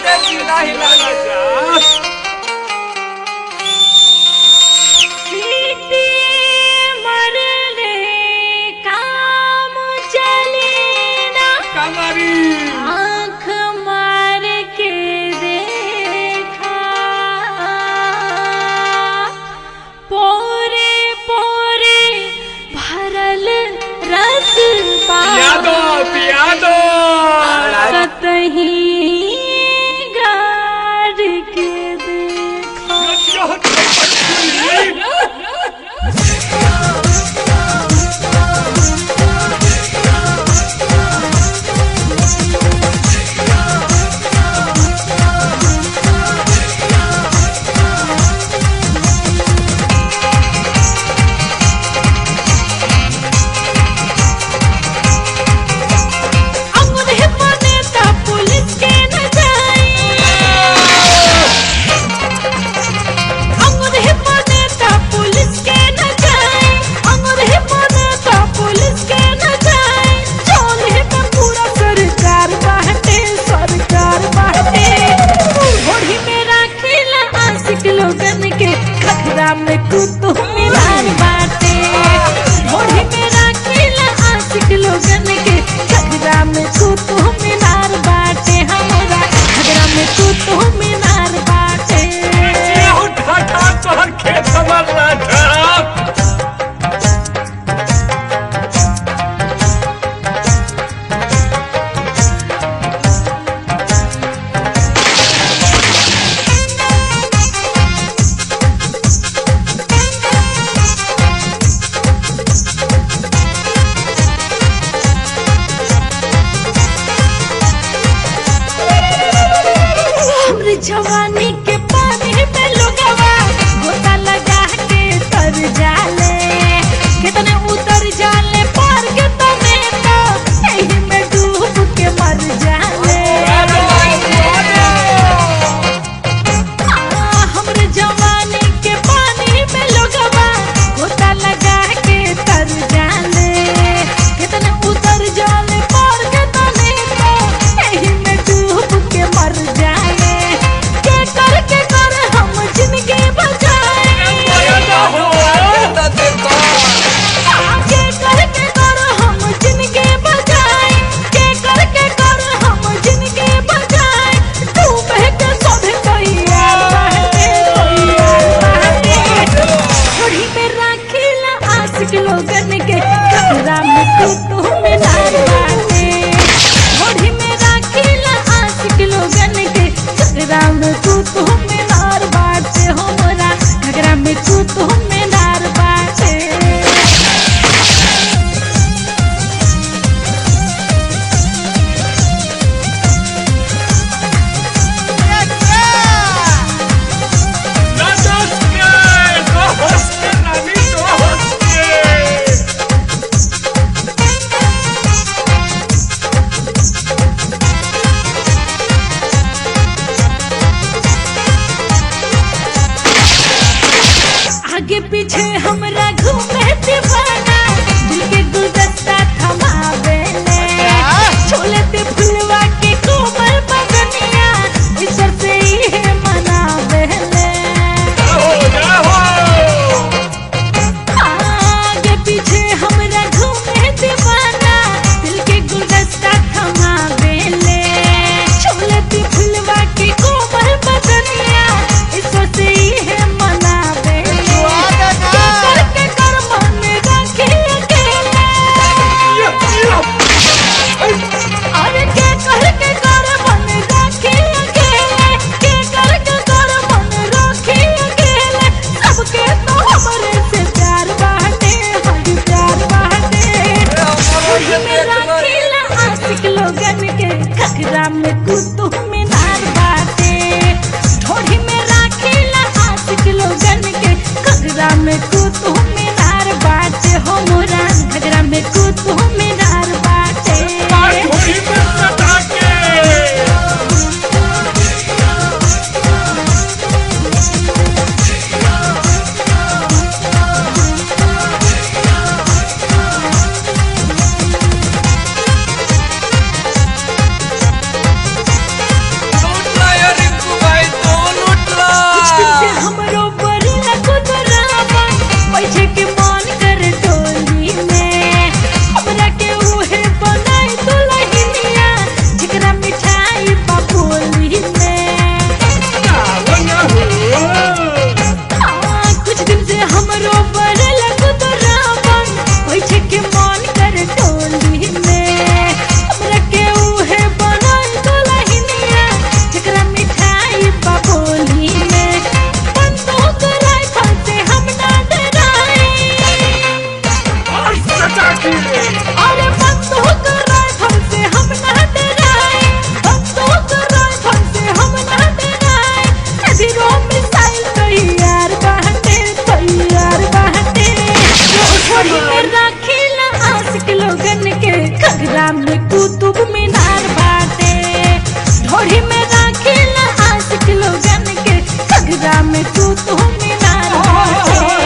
दे सीधा हिला जा। आँख मार के देखा पोरे पोरे भरल रस पिया दो कतही गाड़ के देखा। में कुतुब मीनार बाटे घोड़ी में राखीला आशिक लोगन के घगरा में कुतुब मीनार बाटे हमारा घगरा में कुतुब मीनार बाटे। उठा तोहर खेत हमर राजा जवानी के पानी में लोगवा गोता लगा के तर जाले कितने उतर जाले पार के तने तो एही में डूब के मर जाले। हमरे जवानी के पानी में लोगवा गोता लगा के तर जाले कितने उतर जाले पार के तने तो एही में डूब के मर जाले। करके कर हम जिंदगी बचाए के करके कर हम जिंदगी बचाए के करके कर हम जिंदगी बचाए डूबे के सोधे तैयार बाटे घोड़ी में राखीला आशिक लोगन के घगरा में कुतुब मीनार बाटे घोड़ी में राखीला आशिक लोगन के घगरा में कुतुब मीनार बाटे हमरा घगरा में कुतुब मीनार बाटे। कुतुब मीनार बाटे।